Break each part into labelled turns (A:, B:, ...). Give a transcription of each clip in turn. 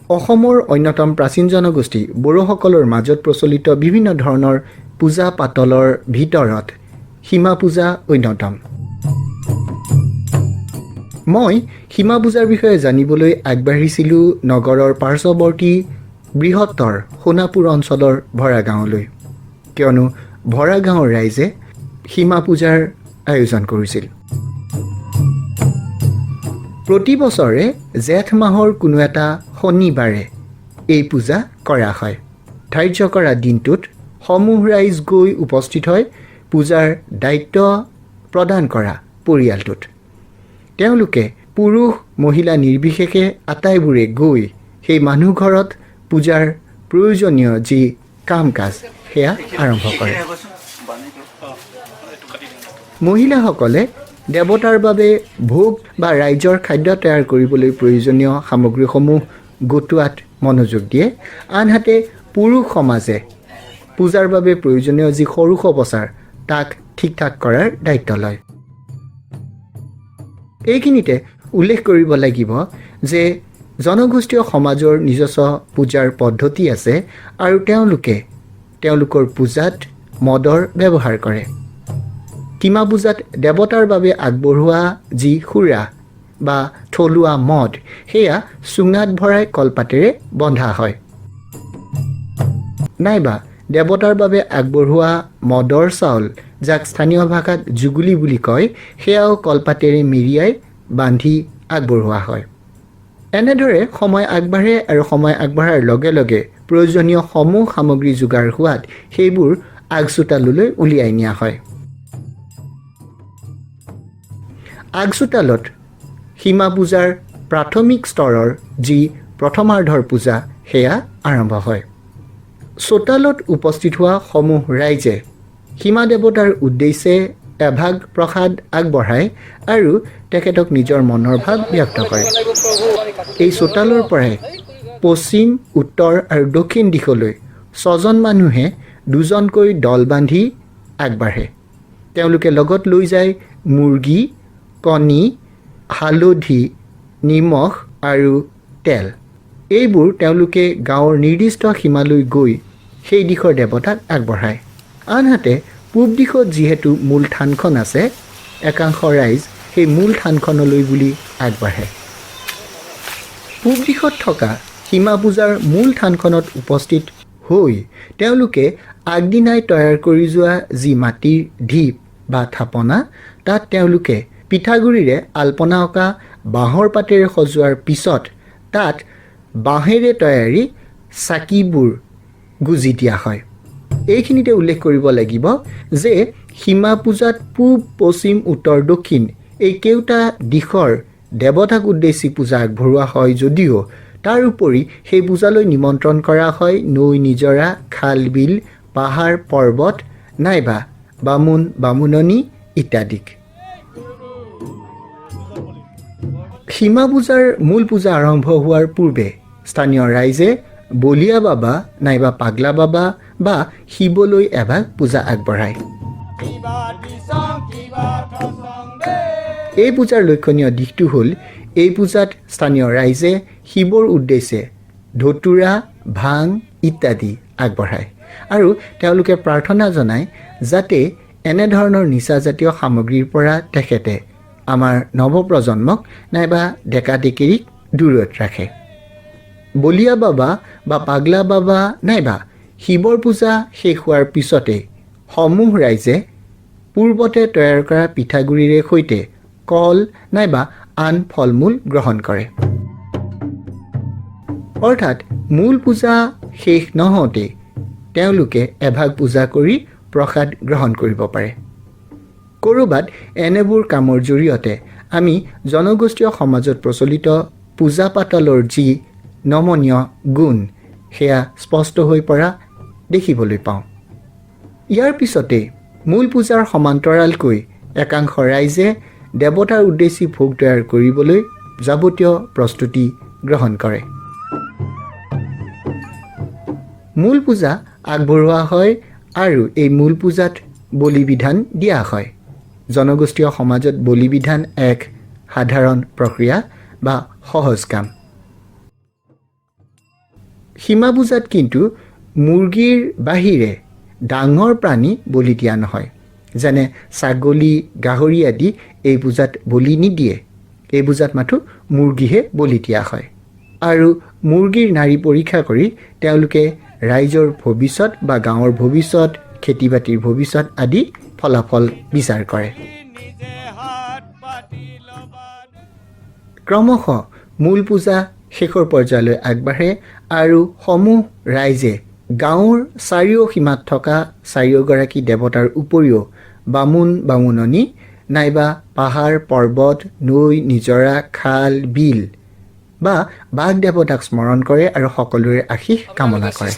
A: অসমৰ অন্যতম প্ৰাচীন জনগোষ্ঠী বড়োসকলৰ মাজত প্ৰচলিত বিভিন্ন ধৰণৰ পূজা পাতলৰ ভিতৰত সীমা পূজা অন্যতম। মই সীমা পূজাৰ বিষয়ে জানিবলৈ আগবাঢ়িছিলোঁ নগৰৰ পাৰ্শ্বৱৰ্তী বৃহত্তৰ সোণাপুৰ অঞ্চলৰ ভৰা গাঁৱলৈ, কিয়নো ভৰা গাঁৱৰ ৰাইজে সীমা পূজাৰ আয়োজন কৰিছিল। প্ৰতি বছৰে জেঠ মাহৰ কোনো এটা শনিবাৰে এই পূজা কৰা হয়। ধাৰ্য কৰা দিনটোত সমূহ ৰাইজ গৈ উপস্থিত হয় পূজাৰ দায়িত্ব প্ৰদান কৰা পৰিয়ালটোত। তেওঁলোকে পুৰুষ মহিলা নিৰ্বিশেষে আটাইবোৰে গৈ সেই মানুহ ঘৰত পূজাৰ প্ৰয়োজনীয় যি কাম কাজ সেয়া আৰম্ভ কৰে। মহিলাসকলে দেৱতাৰ বাবে ভোগ বা ৰাইজৰ খাদ্য তৈয়াৰ কৰিবলৈ প্ৰয়োজনীয় সামগ্ৰীসমূহ গোটোৱাত মনোযোগ দিয়ে, আনহাতে পুৰুষ সমাজে পূজাৰ বাবে প্ৰয়োজনীয় যি সৰু সবচাৰ তাক ঠিক ঠাক কৰাৰ দায়িত্ব লয়। এইখিনিতে উল্লেখ কৰিব লাগিব যে জনগোষ্ঠীয় সমাজৰ নিজস্ব পূজাৰ পদ্ধতি আছে আৰু তেওঁলোকে তেওঁলোকৰ পূজাত মদৰ ব্যৱহাৰ কৰে। সীমা পূজাত দেৱতাৰ বাবে আগবঢ়োৱা যি সুৰা বা থলুৱা মদ সেয়া চুঙাত ভৰাই কলপাতেৰে বন্ধা হয়, নাইবা দেৱতাৰ বাবে আগবঢ়োৱা মদৰ চাউল যাক স্থানীয় ভাষাত জুগুলি বুলি কয় সেয়াও কলপাতেৰে মেৰিয়াই বান্ধি আগবঢ়োৱা হয়। এনেদৰে সময় আগবাঢ়ে আৰু সময় আগবঢ়াৰ লগে লগে প্ৰয়োজনীয় সমূহ সামগ্ৰী যোগাৰ হোৱাত সেইবোৰ আগচোতাললৈ উলিয়াই নিয়া হয়। আগচোতালত সীমা পূজাৰ প্ৰাথমিক স্তৰৰ যি প্ৰথমাৰ্ধৰ পূজা সেয়া আৰম্ভ হয়। চোতালত উপস্থিত হোৱা সমূহ ৰাইজে সীমা দেৱতাৰ উদ্দেশ্যে এভাগ প্ৰসাদ আগবঢ়ায় আৰু তেখেতক নিজৰ মনৰ ভাৱ ব্যক্ত কৰে। এই চোতালৰ পৰাই পশ্চিম, উত্তৰ আৰু দক্ষিণ দিশলৈ 6জন মানুহে দুজনকৈ দল বান্ধি আগবাঢ়ে। তেওঁলোকে লগত লৈ যায় মুৰ্গী, কণী, হালধি, নিমখ আৰু তেল। এইবোৰ তেওঁলোকে গাঁৱৰ নিৰ্দিষ্ট সীমালৈ গৈ সেই দিশৰ দেৱতাক আগবঢ়ায়। আনহাতে পূব দিশত যিহেতু মূল থানখন আছে, একাংশ ৰাইজ সেই মূল থানখনলৈ বুলি আগবাঢ়ে। পূব দিশত থকা সীমা পূজাৰ মূল থানখনত উপস্থিত হৈ তেওঁলোকে আগদিনাই তৈয়াৰ কৰি যোৱা যি মাটিৰ ঢিপ বা থাপনা, তাত তেওঁলোকে পিঠাগুড়িৰে আলপনা অঁকা বাঁহৰ পাতেৰে সজোৱাৰ পিছত তাত বাঁহেৰে তৈয়াৰী চাকিবোৰ গুজি দিয়া হয়। এইখিনিতে উল্লেখ কৰিব লাগিব যে সীমা পূজাত পূব, পশ্চিম, উত্তৰ, দক্ষিণ এই কেওটা দিশৰ দেৱতাক উদ্দেশ্যি পূজা আগবঢ়োৱা হয় যদিও তাৰ উপৰি সেই পূজালৈ নিমন্ত্ৰণ কৰা হয় নৈ, নিজৰা, খাল, বিল, পাহাৰ, পৰ্বত নাইবা বামুণ বামুণনী ইত্যাদিক। সীমা পূজাৰ মূল পূজা আৰম্ভ হোৱাৰ পূৰ্বে স্থানীয় ৰাইজে বলিয়া বাবা নাইবা পাগলা বাবা বা শিৱলৈ এভাগ পূজা আগবঢ়ায়। এই পূজাৰ লক্ষণীয় দিশটো হ'ল এই পূজাত স্থানীয় ৰাইজে শিৱৰ উদ্দেশ্যে ধতুৰা, ভাং ইত্যাদি আগবঢ়ায় আৰু তেওঁলোকে প্ৰাৰ্থনা জনায় যাতে এনেধৰণৰ নিচাজাতীয় সামগ্ৰীৰ পৰা তেখেতে আমাৰ নৱপ্ৰজন্মক নাইবা ডেকা ডেকেৰীক দূৰত ৰাখে। বলিয়া বাবা বা পাগলা বাবা নাইবা শিৱৰ পূজা শেষ হোৱাৰ পিছতে সমূহ ৰাইজে পূৰ্বতে তৈয়াৰ কৰা পিঠাগুড়িৰে সৈতে কল নাইবা আন ফল মূল গ্ৰহণ কৰে। অৰ্থাৎ মূল পূজা শেষ নহওঁতে তেওঁলোকে এভাগ পূজা কৰি প্ৰসাদ গ্ৰহণ কৰিব পাৰে। ক'ৰবাত এনেবোৰ কামৰ জৰিয়তে আমি জনগোষ্ঠীয় সমাজত প্ৰচলিত পূজা পাতলৰ যি নমনীয় গুণ সেয়া স্পষ্ট হৈ পৰা দেখিবলৈ পাওঁ। ইয়াৰ পিছতে মূল পূজাৰ সমান্তৰালকৈ একাংশ ৰাইজে দেৱতাৰ উদ্দেশ্যি ভোগ তৈয়াৰ কৰিবলৈ যাৱতীয় প্ৰস্তুতি গ্ৰহণ কৰে। মূল পূজা আগবঢ়োৱা হয় আৰু এই মূল পূজাত বলি বিধান দিয়া হয়। জনগোষ্ঠীয় সমাজত বলি বিধান এক সাধাৰণ প্ৰক্ৰিয়া বা সহজ কাম। সীমা পূজাত কিন্তু মুৰ্গীৰ বাহিৰে ডাঙৰ প্ৰাণী বলি দিয়া নহয়, যেনে ছাগলী গাহৰি আদি এই পূজাত বলি নিদিয়ে। এই পূজাত মাথো মুৰ্গীহে বলি দিয়া হয়। আৰু মুৰ্গীৰ নাড়ী পৰীক্ষা কৰি তেওঁলোকে ৰাইজৰ ভৱিষ্যত বা গাঁৱৰ ভৱিষ্যত, খেতি বাতিৰ ভৱিষ্যত আদি ফলাফল বিচাৰ কৰে। ক্ৰমশঃ মূল পূজা শেষৰ পৰ্যায়লৈ আগবাঢ়ে আৰু সমূহ ৰাইজে গাঁৱৰ চাৰিও সীমাত থকা চাৰিওগৰাকী দেৱতাৰ উপৰিও বামুণ বামুণনী নাইবা পাহাৰ পৰ্বত নৈ নিজৰা খাল বিল বা বাঘ দেৱতাক স্মৰণ কৰে আৰু সকলোৰে আশীষ কামনা কৰে।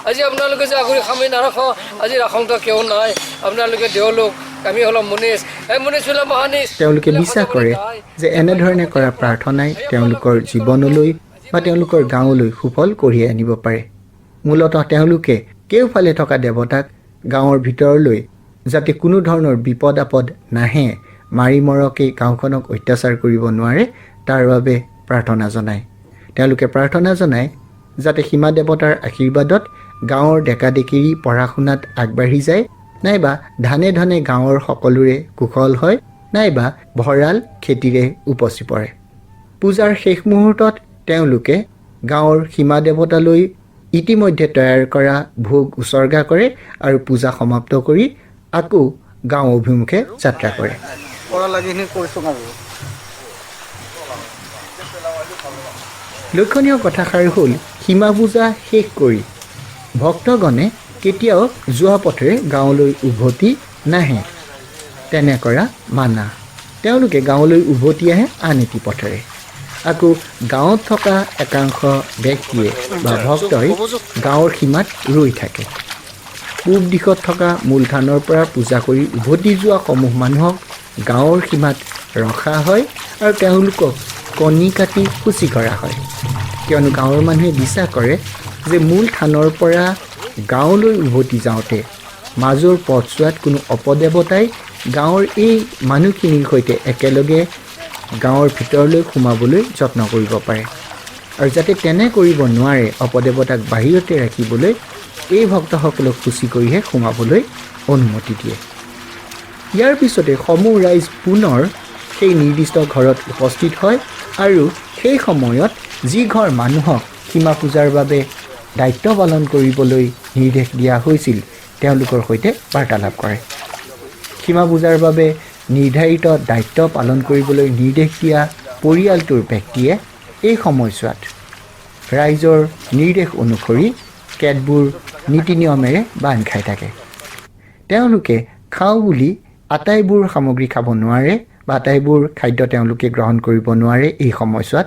B: আজি আপোনালোকে যে আগুৰি খামি নাৰাখ, আজি ৰাখংতা কিয় নাই, আপোনালোকে দেওলোক, আমি হলো মুনিছ, এই মুনিছ হলো মহানিছ।
A: তেওঁলোকে বিশ্বাস কৰে যে এনেধৰণে কৰা প্ৰাৰ্থনাই তেওঁলোকৰ জীৱনলৈ বা তেওঁলোকৰ গাঁৱলৈ সুফল কঢ়িয়াই আনিব পাৰে। মূলতঃ তেওঁলোকে কেওফালে থকা দেৱতাক গাঁৱৰ ভিতৰলৈ যাতে কোনো ধৰণৰ বিপদ আপদ নাহে, মাৰি মৰকে গাঁওখনক অত্যাচাৰ কৰিব নোৱাৰে, তাৰ বাবে প্ৰাৰ্থনা জনায়। তেওঁলোকে প্ৰাৰ্থনা জনায় যাতে সীমা দেৱতাৰ আশীৰ্বাদত গাঁৱৰ ডেকা ডেকিৰি পঢ়া শুনাত আগবাঢ়ি যায়, নাইবা ধানে ধানে গাঁৱৰ সকলোৰে কুশল হয়, নাইবা ভঁৰাল খেতিৰে উপচি পৰে। পূজাৰ শেষ মুহূৰ্তত তেওঁলোকে গাঁৱৰ সীমা দেৱতালৈ ইতিমধ্যে তৈয়াৰ কৰা ভোগ উচৰ্গা কৰে আৰু পূজা সমাপ্ত কৰি আকৌ গাঁও অভিমুখে যাত্ৰা কৰে। লক্ষণীয় কথাষাৰ হ'ল সীমা পূজা শেষ কৰি ভক্তগণে কেতিয়াও যোৱা পথেৰে গাঁৱলৈ উভতি নাহে, তেনে কৰা মানা। তেওঁলোকে গাঁৱলৈ উভতি আহে আন এটি পথেৰে। আকৌ গাঁৱত থকা একাংশ ব্যক্তিয়ে বা ভক্তই গাঁৱৰ সীমাত ৰৈ থাকে। পূব দিশত থকা মূল থানৰ পৰা পূজা কৰি উভতি যোৱা সমূহ মানুহক গাঁৱৰ সীমাত ৰখা হয় আৰু তেওঁলোকক কণী কাটি শুচি কৰা হয়, কিয়নো গাঁৱৰ মানুহে বিশ্বাস কৰে যে মূল থানৰ পৰা গাঁৱলৈ উভতি যাওঁতে মাজৰ পথছোৱাত কোনো অপদেৱতাই গাঁৱৰ এই মানুহখিনিৰ সৈতে একেলগে গাঁৱৰ ভিতৰলৈ সোমাবলৈ যত্ন কৰিব পাৰে, আৰু যাতে তেনে কৰিব নোৱাৰে অপদেৱতাক বাহিৰতে ৰাখিবলৈ এই ভক্তসকলক শুচি কৰিহে সোমাবলৈ অনুমতি দিয়ে। ইয়াৰ পিছতে সমূহ ৰাইজ পুনৰ সেই নিৰ্দিষ্ট ঘৰত উপস্থিত হয় আৰু সেই সময়ত যি ঘৰ মানুহক সীমা পূজাৰ বাবে দায়িত্ব পালন কৰিবলৈ নিৰ্দেশ দিয়া হৈছিল তেওঁলোকৰ সৈতে বাৰ্তালাপ কৰে। সীমা পূজাৰ বাবে নিৰ্ধাৰিত দায়িত্ব পালন কৰিবলৈ নিৰ্দেশ দিয়া পৰিয়ালটোৰ ব্যক্তিয়ে এই সময়ছোৱাত ৰাইজৰ নিৰ্দেশ অনুসৰি কেতবোৰ নীতি নিয়মেৰে বান্ধ খাই থাকে। তেওঁলোকে খাওঁ বুলি আটাইবোৰ সামগ্ৰী খাব নোৱাৰে বা আটাইবোৰ খাদ্য তেওঁলোকে গ্ৰহণ কৰিব নোৱাৰে এই সময়ছোৱাত।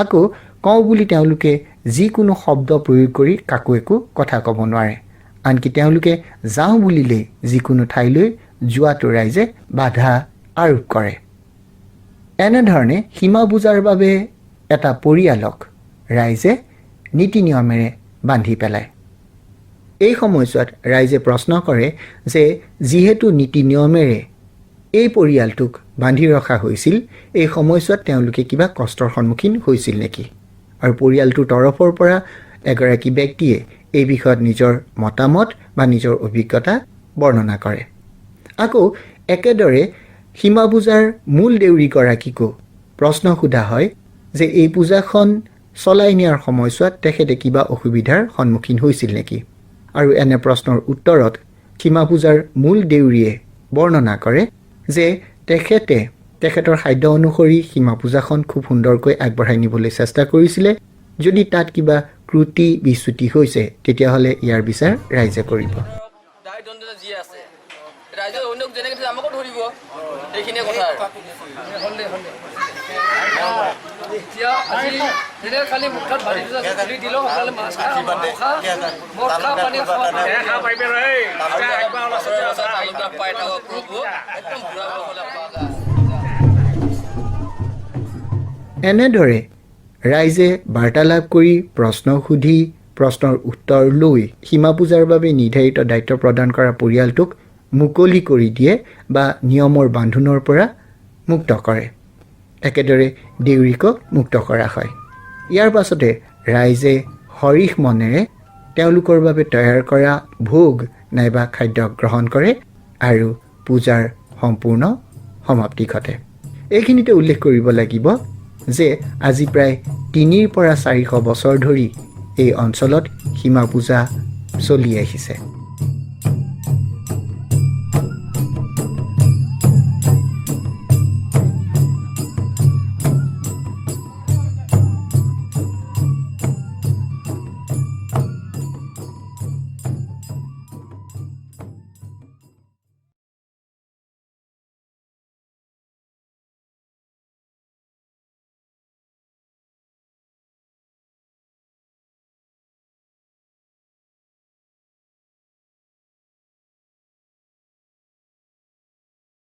A: আকৌ কওঁ বুলি তেওঁলোকে যিকোনো শব্দ প্ৰয়োগ কৰি কাকো একো কথা ক'ব নোৱাৰে। আনকি তেওঁলোকে যাওঁ বুলিলেই যিকোনো ঠাইলৈ যোৱাটো ৰাইজে বাধা আৰোপ কৰে। এনেধৰণে সীমা পূজাৰ বাবে এটা পৰিয়ালক ৰাইজে নীতি নিয়মেৰে বান্ধি পেলায়। এই সময়ছোৱাত ৰাইজে প্ৰশ্ন কৰে যে যিহেতু নীতি নিয়মেৰে এই পৰিয়ালটোক বান্ধি ৰখা হৈছিল, এই সময়ছোৱাত তেওঁলোকে কিবা কষ্টৰ সন্মুখীন হৈছিল নেকি? আৰু পৰিয়ালটোৰ তৰফৰ পৰা এগৰাকী ব্যক্তিয়ে এই বিষয়ত নিজৰ মতামত বা নিজৰ অভিজ্ঞতা বৰ্ণনা কৰে। আকৌ একেদৰে সীমা পূজাৰ মূল দেউৰীগৰাকীকো প্ৰশ্ন সোধা হয় যে এই পূজাখন চলাই নিয়াৰ সময়ছোৱাত তেখেতে কিবা অসুবিধাৰ সন্মুখীন হৈছিল নেকি? আৰু এনে প্ৰশ্নৰ উত্তৰত সীমা পূজাৰ মূল দেউৰীয়ে বৰ্ণনা কৰে যে তেখেতৰ সাধ্য অনুসৰি সীমা পূজাখন খুব সুন্দৰকৈ আগবঢ়াই নিবলৈ চেষ্টা কৰিছিলে। যদি তাত কিবা ত্ৰুটি বিচ্যুতি হৈছে তেতিয়াহ'লে ইয়াৰ বিচাৰ ৰাইজে কৰিব। এনেদৰে ৰাইজে বাৰ্তালাপ কৰি প্ৰশ্ন সুধি প্ৰশ্নৰ উত্তৰ লৈ সীমা পূজাৰ বাবে নিৰ্ধাৰিত দায়িত্ব প্ৰদান কৰা পৰিয়ালটোক মুকলি কৰি দিয়ে বা নিয়মৰ বান্ধোনৰ পৰা মুক্ত কৰে। একেদৰে দেউৰীকক মুক্ত কৰা হয়। ইয়াৰ পাছতে ৰাইজে হৰিশ মনেৰে তেওঁলোকৰ বাবে তৈয়াৰ কৰা ভোগ নাইবা খাদ্য গ্ৰহণ কৰে আৰু পূজাৰ সম্পূৰ্ণ সমাপ্তি ঘটে। এইখিনিতে উল্লেখ কৰিব লাগিব যে আজি প্ৰায় 3ৰ পৰা 400 বছৰ ধৰি এই অঞ্চলত সীমা পূজা চলি আহিছে।